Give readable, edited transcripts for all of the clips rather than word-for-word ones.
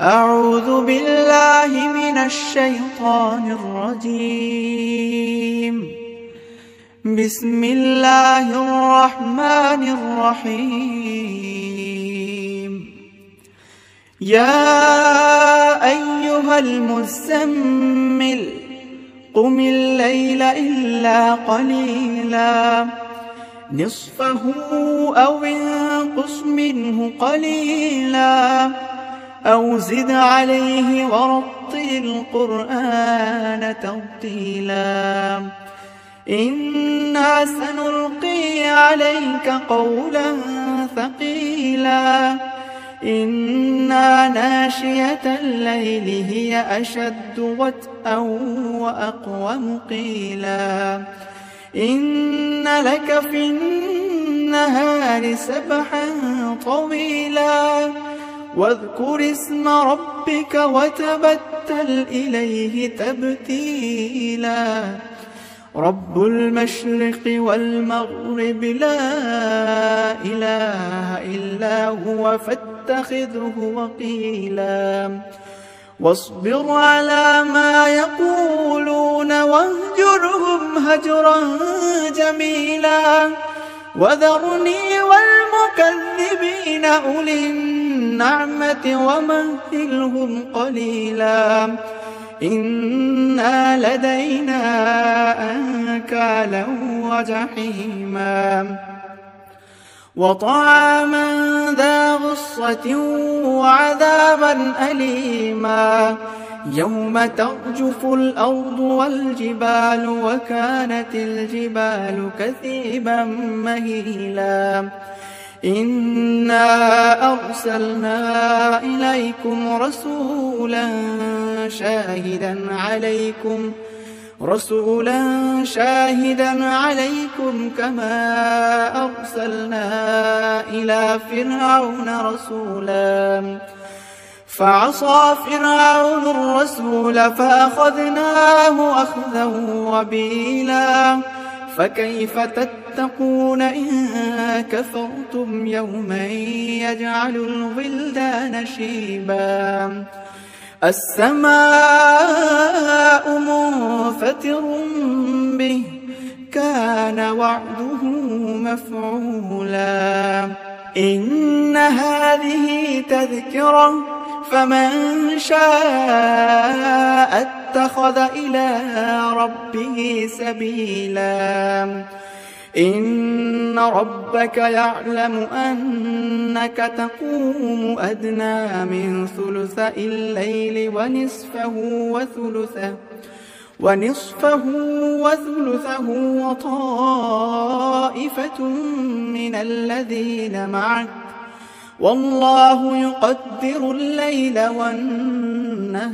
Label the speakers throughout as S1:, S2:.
S1: أعوذ بالله من الشيطان الرجيم. بسم الله الرحمن الرحيم. يا أيها المزمل قم الليل إلا قليلا نصفه أو انقص منه قليلا أو زد عليه ورتل القرآن ترتيلا إنا سنلقي عليك قولا ثقيلا إنا ناشية الليل هي أشد وطئا وأقوم قيلا إن لك في النهار سبحا طويلا واذكر اسم ربك وتبتل إليه تبتيلا رب المشرق والمغرب لا إله إلا هو فاتخذه وكيلا واصبر على ما يقولون واهجرهم هجرا جميلا وذرني والمكذبين أولي النعمة ومهلهم قليلا إنا لدينا أنكالا وجحيما وطعاما ذا غصة وعذابا أليما يوم ترجف الأرض والجبال وكانت الجبال كثيبا مهيلا إنا أرسلنا إليكم رسولا شاهدا عليكم كما أرسلنا إلى فرعون رسولا فعصى فرعون الرسول فأخذناه أخذا وبيلا فكيف تتقون إن كفرتم يوما يجعل الولدان شيبا السماء منفطر به كان وعده مفعولا إن هذه تذكرة فمن شاء اتخذ إلى ربه سبيلا إن ربك يعلم أنك تقوم أدنى من ثلثي الليل ونصفه وثلثه وطائفة من الذين معك والله يقدر الليل والنهار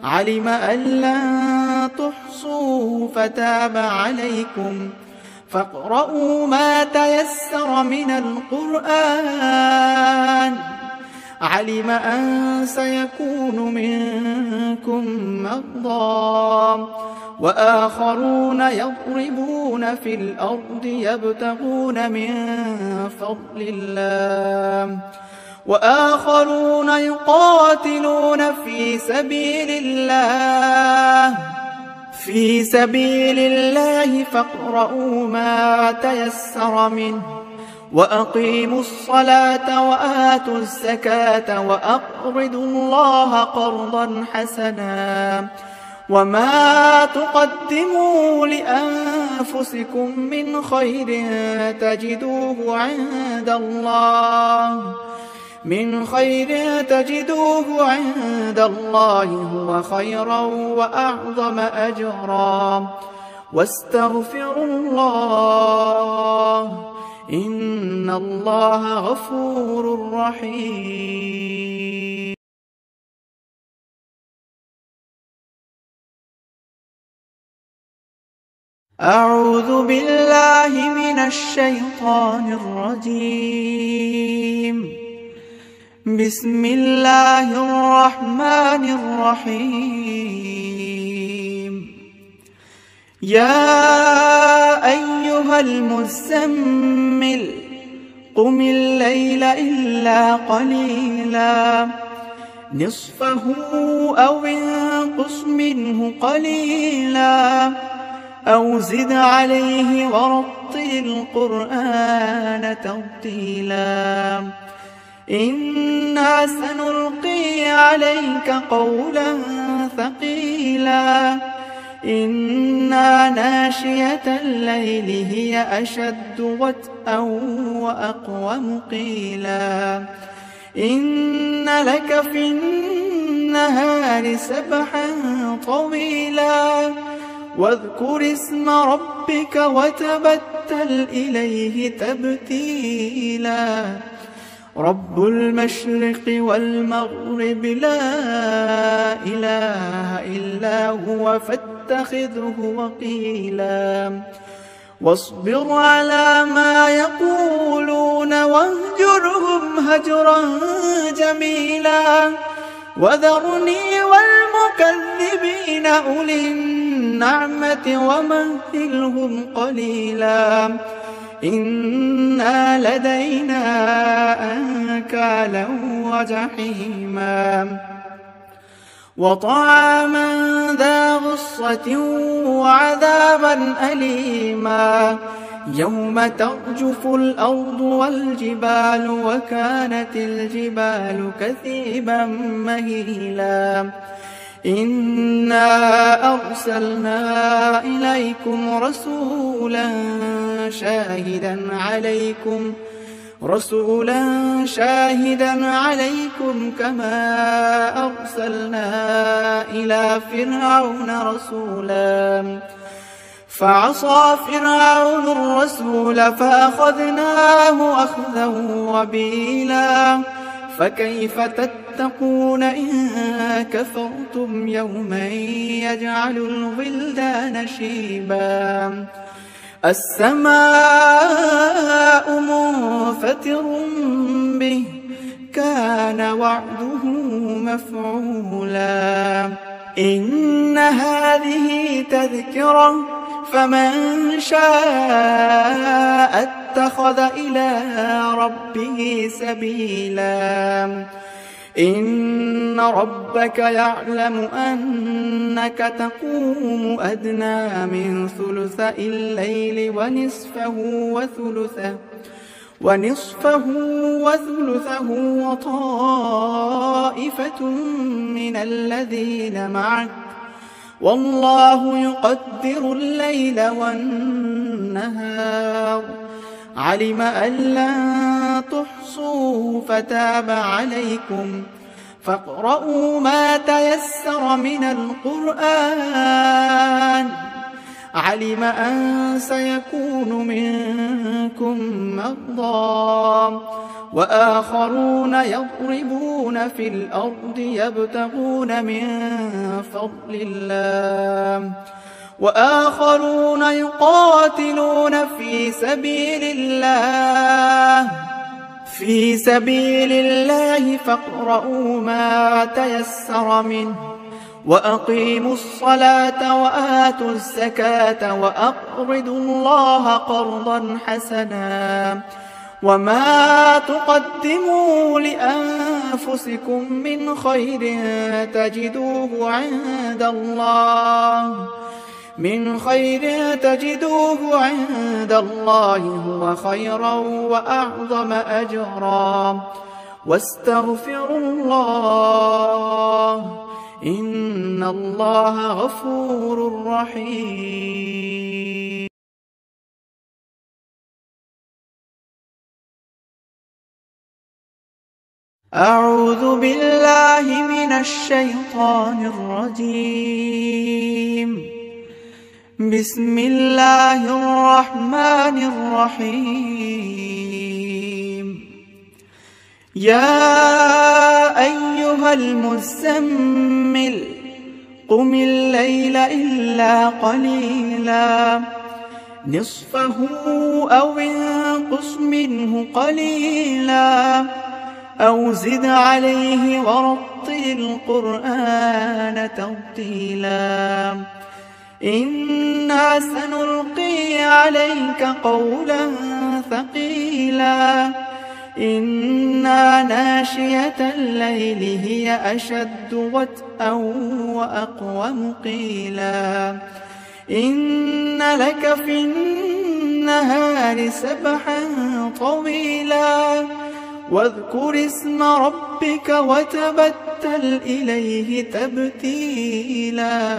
S1: علم أن لن تحصوا فتاب عليكم فاقرؤوا ما تيسر من القرآن علم أن سيكون منكم مرضى وآخرون يضربون في الأرض يبتغون من فضل الله وآخرون يقاتلون في سبيل الله فاقرؤوا ما تيسر منه وأقيموا الصلاة وآتوا الزكاة وأقرضوا الله قرضا حسنا وما تقدموا لأنفسكم من خير تجدوه عند الله هو خيرا وأعظم أجرا واستغفروا الله إن الله غفور رحيم. أعوذ بالله من الشيطان الرجيم. بسم الله الرحمن الرحيم. يا أيها المزمل قم الليل إلا قليلا نصفه أو انقص منه قليلا أو زد عليه ورتل القرآن ترتيلا إنا سنلقي عليك قولا ثقيلا إنا ناشئة الليل هي أشد وطئا وأقوم قيلا إن لك في النهار سبحا طويلا واذكر اسم ربك وتبتل إليه تبتيلا رب المشرق والمغرب لا إله إلا هو فاتخذه وكيلا واصبر على ما يقولون واهجرهم هجرا جميلا وذرني والمكذبين أولي النعمة ومهلهم قليلا إنا لدينا أنكالا وجحيما وطعاما ذا غصة وعذابا أليما يوم ترجف الأرض والجبال وكانت الجبال كثيبا مهيلا إنا أرسلنا إليكم رسولا شاهدا عليكم كما أرسلنا إلى فرعون رسولا فعصى فرعون الرسول فأخذناه أخذا وبيلا فكيف تتقون إن كفرتم يوما يجعل الولدان شيبا السماء منفطر به كان وعده مفعولا إن هذه تذكرة فمن شاء اتخذ إلى ربه سبيلا إن ربك يعلم أنك تقوم أدنى من ثلثي الليل ونصفه وثلثه وطائفة من الذين معك والله يقدر الليل والنهار علم أن لن تحصوا فتاب عليكم فاقرؤوا ما تيسر من القرآن علم أن سيكون منكم مرضى وآخرون يضربون في الأرض يبتغون من فضل الله وآخرون يقاتلون في سبيل الله فاقرؤوا ما تيسر منه وأقيموا الصلاة وآتوا الزكاة وأقرضوا الله قرضا حسنا وما تقدموا لأنفسكم من خير تجدوه عند الله هو خيرا وأعظم أجرا واستغفروا الله إن الله غفور رحيم أعوذ بالله من الشيطان الرجيم بسم الله الرحمن الرحيم يا أيها المزمل قم الليل إلا قليلا نصفه أو انقص منه قليلا أو زد عليه ورتل القرآن ترتيلا إنا سنلقي عليك قولا ثقيلا إن ناشية الليل هي أشد وطئا وأقوم قيلا إن لك في النهار سبحا طويلا واذكر اسم ربك وتبتل إليه تبتيلا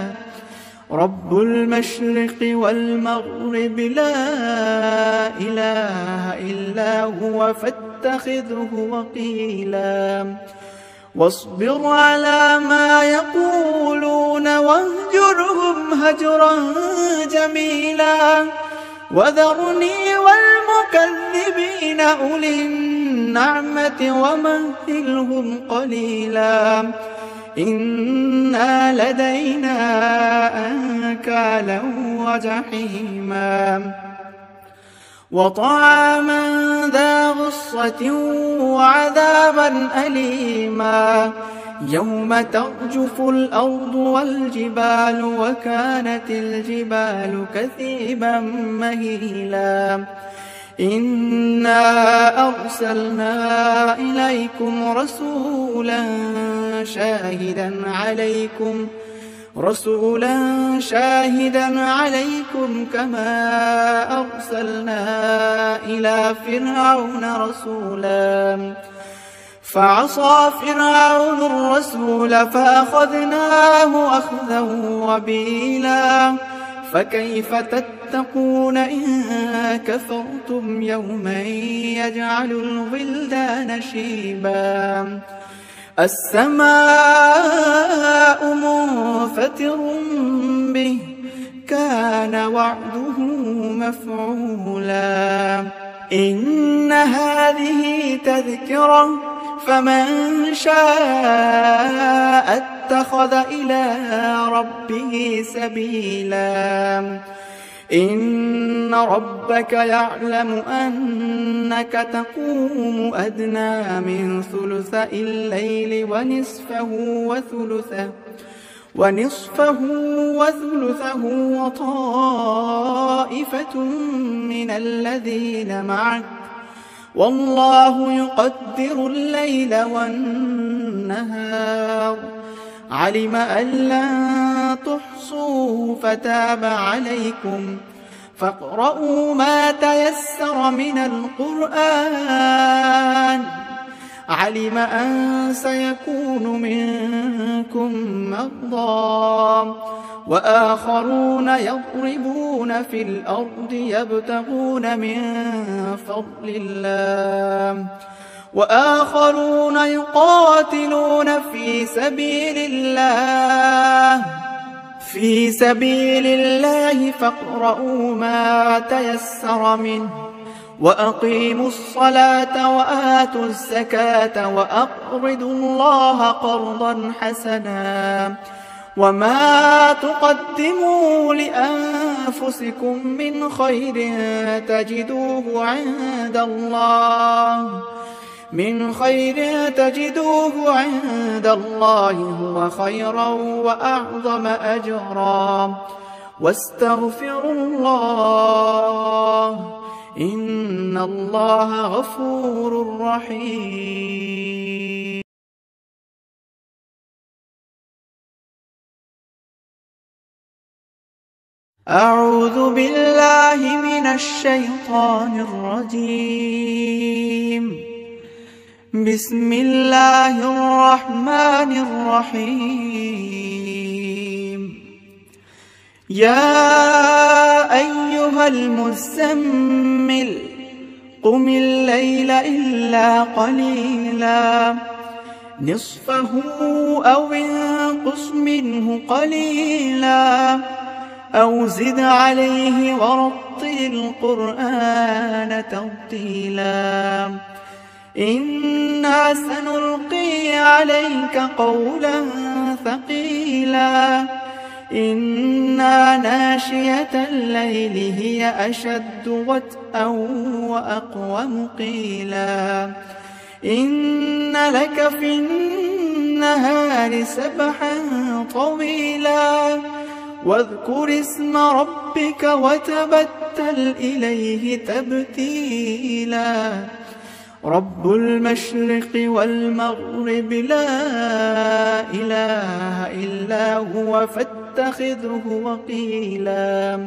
S1: رب المشرق والمغرب لا إله إلا هو فاتخذه وكيلا واصبر على ما يقولون واهجرهم هجرا جميلا وذرني والمكذبين أولي النعمة ومهلهم قليلا إنا لدينا أنكالا وجحيما وطعاما ذا غصة وعذابا أليما يوم ترجف الأرض والجبال وكانت الجبال كثيبا مهيلا إنا أرسلنا إليكم رسولا شاهدا عليكم كما أرسلنا إلى فرعون رسولا فعصى فرعون الرسول فأخذناه أخذا وبيلا فكيف تتقون إن كفرتم يوما يجعل الولدان شيبا السماء منفطر به كان وعده مفعولا إن هذه تذكرة فمن شاء اتخذ إلى ربه سبيلا إن ربك يعلم أنك تقوم أدنى من ثلثي الليل ونصفه وثلثه وطائفة من الذين معك والله يقدر الليل والنهار علم أن لن تحصوا فتاب عليكم فاقرؤوا ما تيسر من القرآن علم أن سيكون منكم مرضى وآخرون يضربون في الأرض يبتغون من فضل الله وآخرون يقاتلون في سبيل الله فاقرؤوا ما تيسر منه وأقيموا الصلاة وآتوا الزكاة وأقرضوا الله قرضا حسنا وما تقدموا لأنفسكم من خير تجدوه عند الله هو خيرا وأعظم أجرا واستغفروا الله إن الله غفور رحيم. أعوذ بالله من الشيطان الرجيم. بسم الله الرحمن الرحيم. يا أيها المزمل قم الليل إلا قليلا نصفه أو انقص منه قليلا أو زد عليه ورتل القرآن ترتيلا إنا سنلقي عليك قولا ثقيلا إن ناشية الليل هي أشد وطئا وأقوم قيلا إن لك في النهار سبحا طويلا واذكر اسم ربك وتبتل إليه تبتيلا رب المشرق والمغرب لا إله إلا هو فاتخذه وكيلا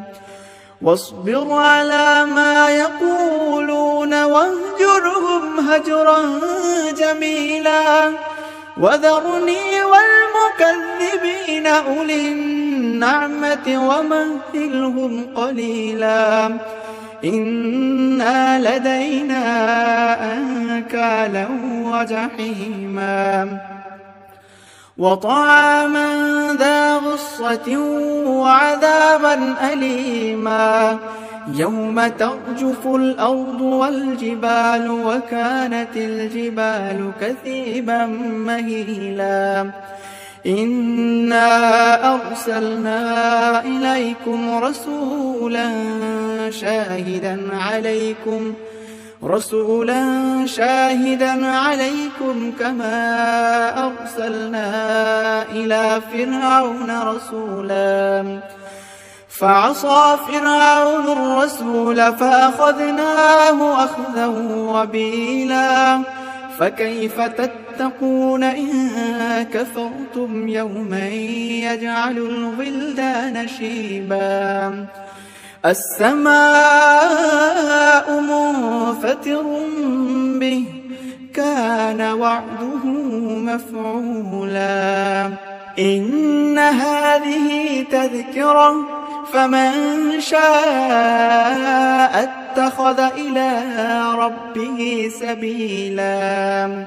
S1: واصبر على ما يقولون واهجرهم هجرا جميلا وذرني والمكذبين أولي النعمة ومهلهم قليلا إنا لدينا أنكالا وجحيما وطعاما ذا غصة وعذابا أليما يوم ترجف الأرض والجبال وكانت الجبال كثيبا مهيلا إنا أرسلنا إليكم رسولا شاهدا عليكم كما أرسلنا إلى فرعون رسولا فعصى فرعون الرسول فأخذناه أخذا وبيلا فكيف تتقون إن كفرتم يوما يجعل الولدان شيبا السماء منفطر به كان وعده مفعولا إن هذه تذكرة فمن شاء اتخذ إلى ربه سبيلا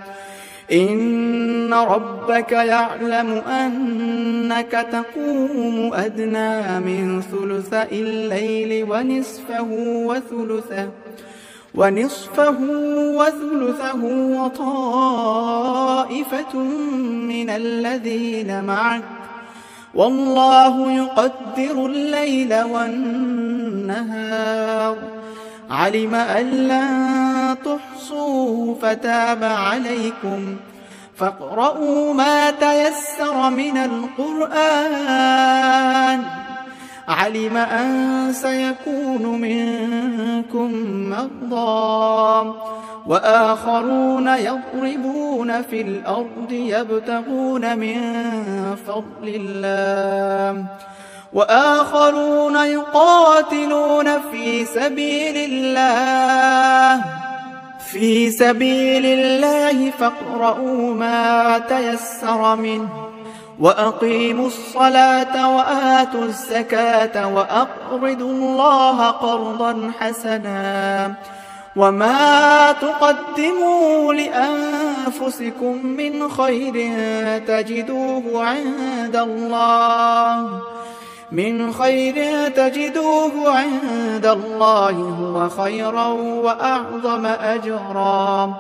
S1: إن ربك يعلم أنك تقوم أدنى من ثلثي الليل ونصفه وثلثه وطائفة من الذين معك والله يقدر الليل والنهار علم أن لن تحصوا فتاب عليكم فاقرؤوا ما تيسر من القرآن علم أن سيكون منكم مرضى وآخرون يضربون في الأرض يبتغون من فضل الله وآخرون يقاتلون في سبيل الله فاقرؤوا ما تيسر منه وأقيموا الصلاة وآتوا الزكاة وأقرضوا الله قرضا حسنا وما تقدموا لأنفسكم من خير تجدوه عند الله هو خيرا وأعظم أجرا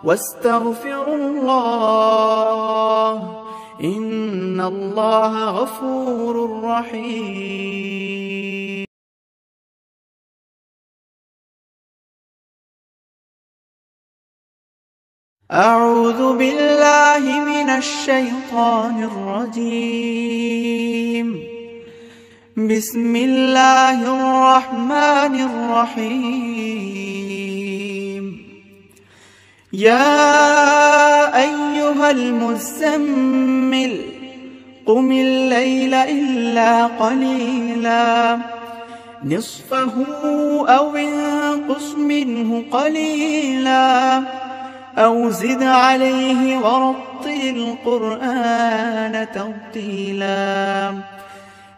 S1: واستغفروا الله إن الله غفور رحيم. أعوذ بالله من الشيطان الرجيم. بسم الله الرحمن الرحيم. يا أيها المزمل قم الليل إلا قليلا نصفه أو انقص منه قليلا أو زد عليه ورتل القرآن ترتيلا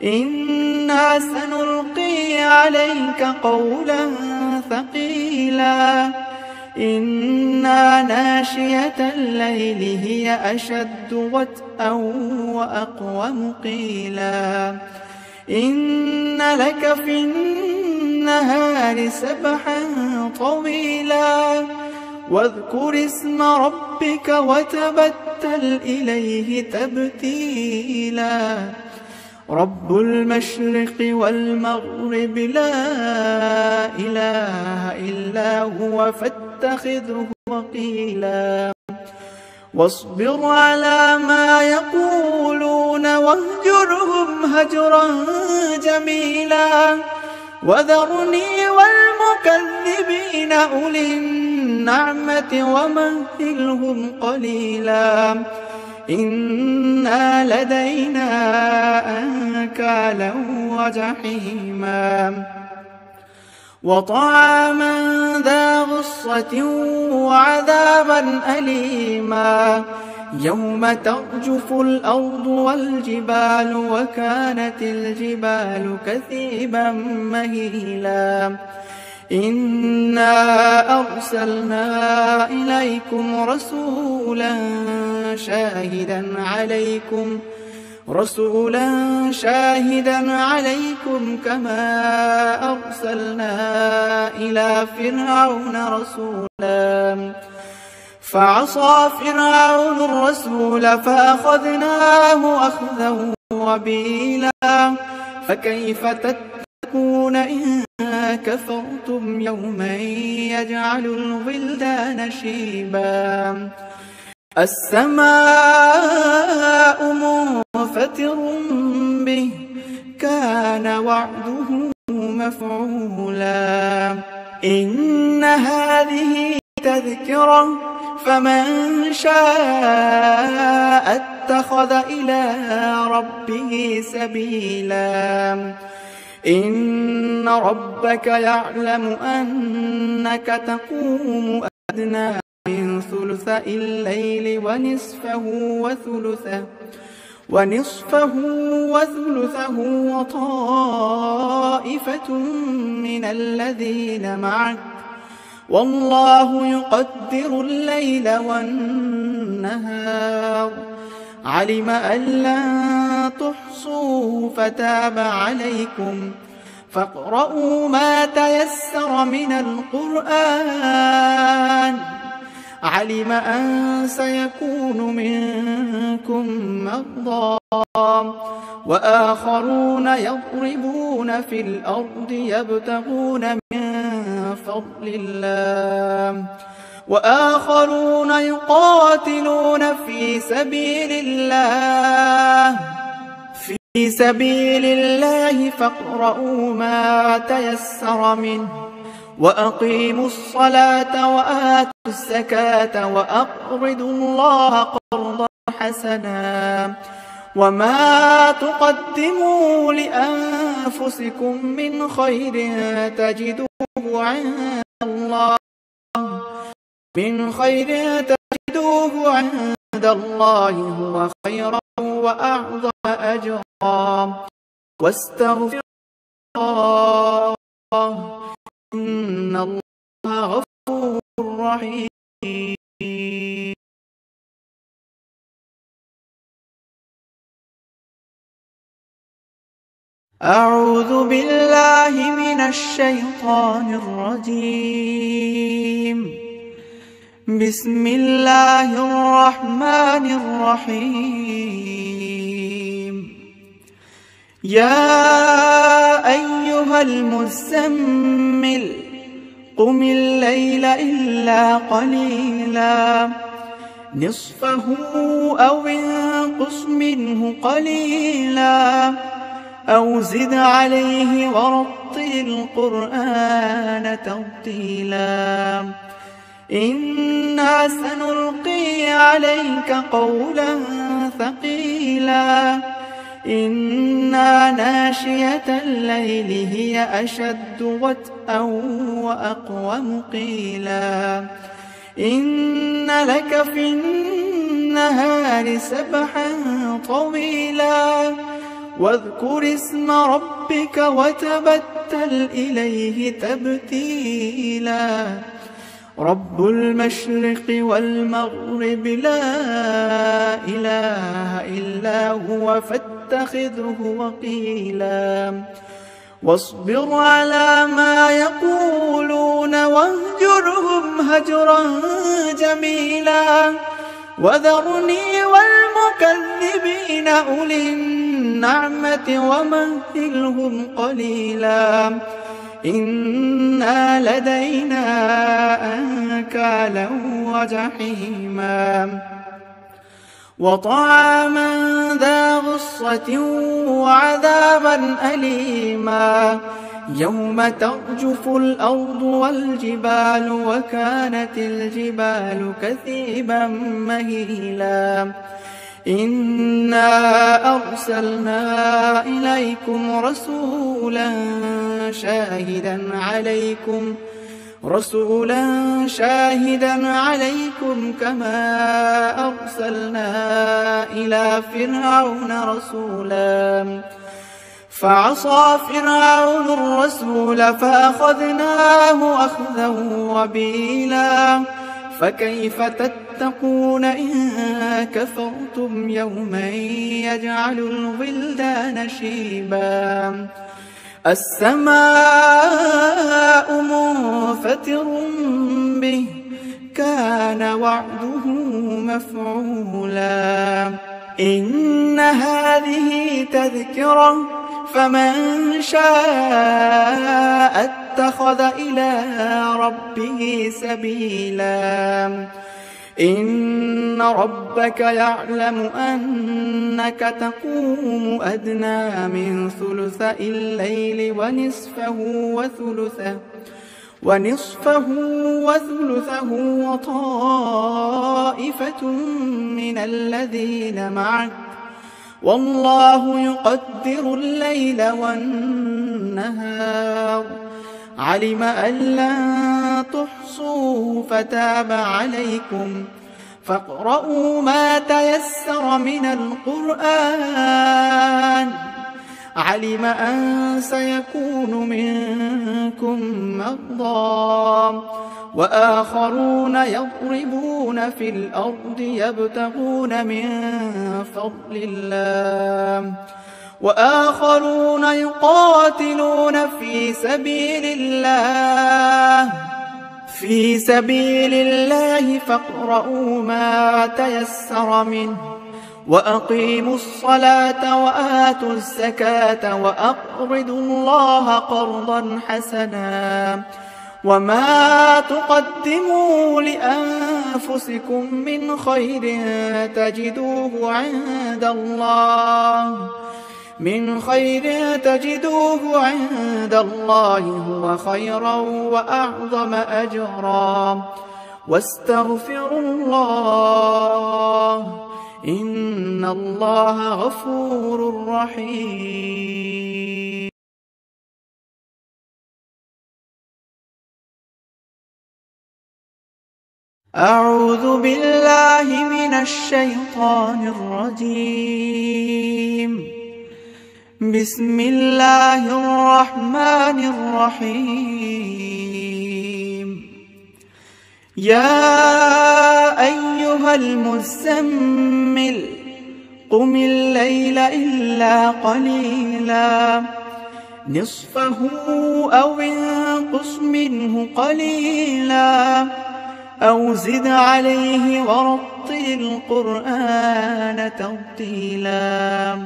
S1: إنا سنلقي عليك قولا ثقيلا إنا ناشية الليل هي أشد وطئا وأقوم قيلا إن لك في النهار سبحا طويلا واذكر اسم ربك وتبتل إليه تبتيلا رب المشرق والمغرب لا إله إلا هو فاتخذه وكيلا واصبر على ما يقولون واهجرهم هجرا جميلا وذرني والمكذبين أولي النعمة ومهلهم قليلا إنا لدينا أنكالا وجحيما وطعاما ذا غصة وعذابا أليما يوم ترجف الأرض والجبال وكانت الجبال كثيبا مهيلا إنا أرسلنا إليكم رسولا شاهدا عليكم كما أرسلنا إلى فرعون رسولا فعصى فرعون الرسول فأخذناه أخذا وبيلا فكيف تتقون إن كفرتم يوما يجعل الولدان شيبا السماء منفطر به كان وعده مفعولا إن هذه تذكرة فمن شاء اتخذ إلى ربه سبيلا إن ربك يعلم أنك تقوم أدنى من ثلثي الليل ونصفه وثلثه وطائفة من الذين معك والله يقدر الليل والنهار علم أن لن تحصوا فتاب عليكم فاقرؤوا ما تيسر من القرآن علم أن سيكون منكم مرضى وآخرون يضربون في الأرض يبتغون من فضل الله وآخرون يقاتلون في سبيل الله فاقرؤوا ما تيسر منه وأقيموا الصلاة وآتوا الزكاة وأقرضوا الله قرضا حسنا وما تقدموا لأنفسكم من خير تجدوه عند الله هو خيرا وأعظم أجرا واستغفر الله إن الله غفور رحيم أعوذ بالله من الشيطان الرجيم بسم الله الرحمن الرحيم يا أيها المزمل قم الليل إلا قليلا نصفه أو انقص منه قليلا أو زد عليه ورتل القرآن ترتيلا إنا سنلقي عليك قولا ثقيلا إنا ناشية الليل هي أشد وطئا وأقوم قيلا إن لك في النهار سبحا طويلا واذكر اسم ربك وتبتل إليه تبتيلا رب المشرق والمغرب لا إله إلا هو فاتخذه وكيلا واصبر على ما يقولون واهجرهم هجرا جميلا وذرني والمكذبين أولي النعمة ومهلهم قليلا إنا لدينا أنكالا وجحيما وطعاما ذا غصة وعذابا أليما يوم ترجف الأرض والجبال وكانت الجبال كثيبا مهيلا إنا أرسلنا إليكم رسولا شاهدا عليكم كما أرسلنا إلى فرعون رسولا فعصى فرعون الرسول فأخذناه أخذا وبيلا فكيف تتقون إن كفرتم يوما يجعل الولدان شيبا السماء منفطر به كان وعده مفعولا إن هذه تذكرة فمن شاء اتخذ إلى ربه سبيلا إن ربك يعلم أنك تقوم أدنى من ثلثي الليل ونصفه وثلثه وطائفة من الذين معك والله يقدر الليل والنهار علم أن لن تحصوا فتاب عليكم فاقرؤوا ما تيسر من القرآن علم أن سيكون منكم مرضى وآخرون يضربون في الأرض يبتغون من فضل الله وآخرون يقاتلون في سبيل الله فاقرؤوا ما تيسر منه وأقيموا الصلاة وآتوا الزكاة وأقرضوا الله قرضا حسنا وما تقدموا لأنفسكم من خير تجدوه عند الله هو خيرا وأعظم أجرا واستغفروا الله إن الله غفور رحيم. أعوذ بالله من الشيطان الرجيم. بسم الله الرحمن الرحيم. يا أيها المزمل قم الليل إلا قليلا نصفه أو انقص منه قليلا أو زد عليه ورتل القرآن ترتيلا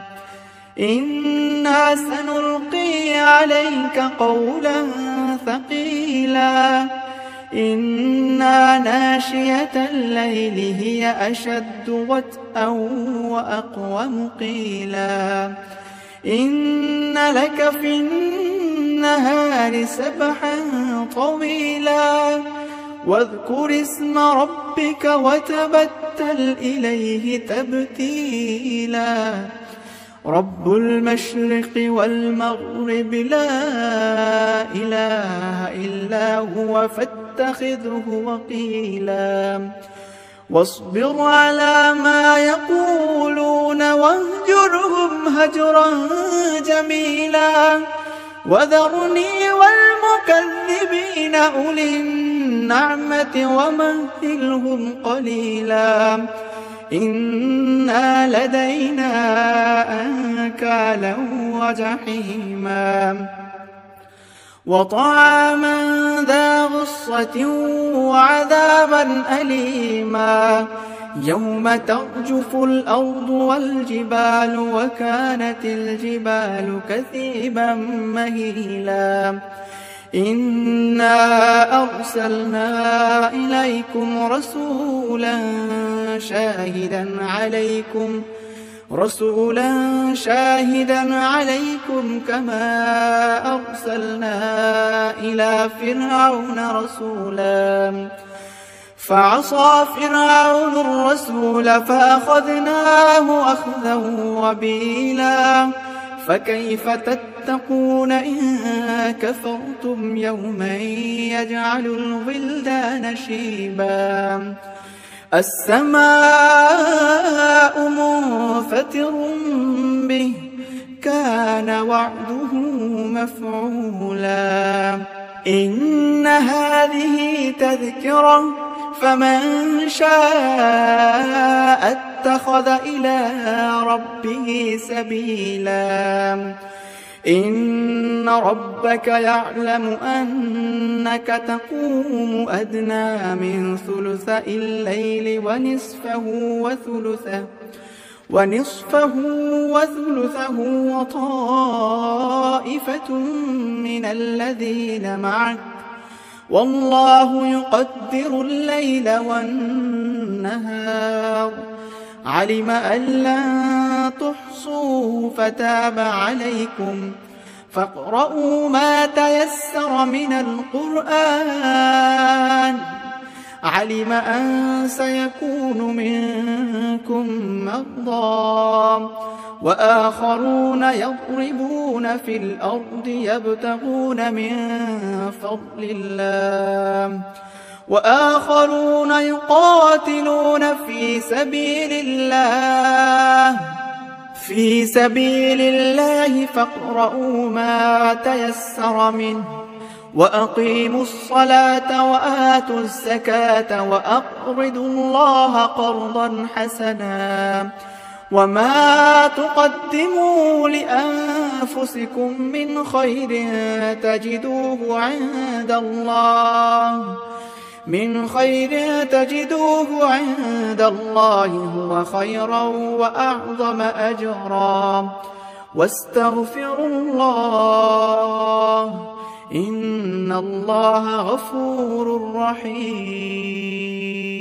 S1: إنا سنلقي عليك قولا ثقيلا إنا ناشية الليل هي أشد وطئا وأقوم قيلا إن لك في النهار سبحا طويلا واذكر اسم ربك وتبتل إليه تبتيلا رب المشرق والمغرب لا إله إلا هو فاتخذه وكيلا واصبر على ما يقولون واهجرهم هجرا جميلا وذرني والمكذبين أولي النعمة ومهلهم قليلا إنا لدينا أنكالا وجحيما وطعاما ذا غصة وعذابا أليما يوم ترجف الأرض والجبال وكانت الجبال كثيبا مهيلا إنا أرسلنا إليكم رسولا رسولا شاهدا عليكم كما أرسلنا إلى فرعون رسولا فعصى فرعون الرسول فأخذناه أخذا وبيلا فكيف تتقون إن كفرتم يوما يجعل الولدان شيبا السماء منفطر به كان وعده مفعولا إن هذه تذكرة فمن شاء اتخذ إلى ربه سبيلا إن ربك يعلم أنك تقوم أدنى من ثلثي الليل ونصفه وثلثه وطائفة من الذين معك والله يقدر الليل والنهار علم أن لن تحصوا فتاب عليكم فاقرؤوا ما تيسر من القرآن علم أن سيكون منكم مرضى وآخرون يضربون في الأرض يبتغون من فضل الله وآخرون يقاتلون في سبيل الله فاقرؤوا ما تيسر منه وأقيموا الصلاة وآتوا الزكاة وأقرضوا الله قرضا حسنا وما تقدموا لأنفسكم من خير تجدوه عند الله هو خيرا وأعظم أجرا واستغفروا الله إن الله غفور رحيم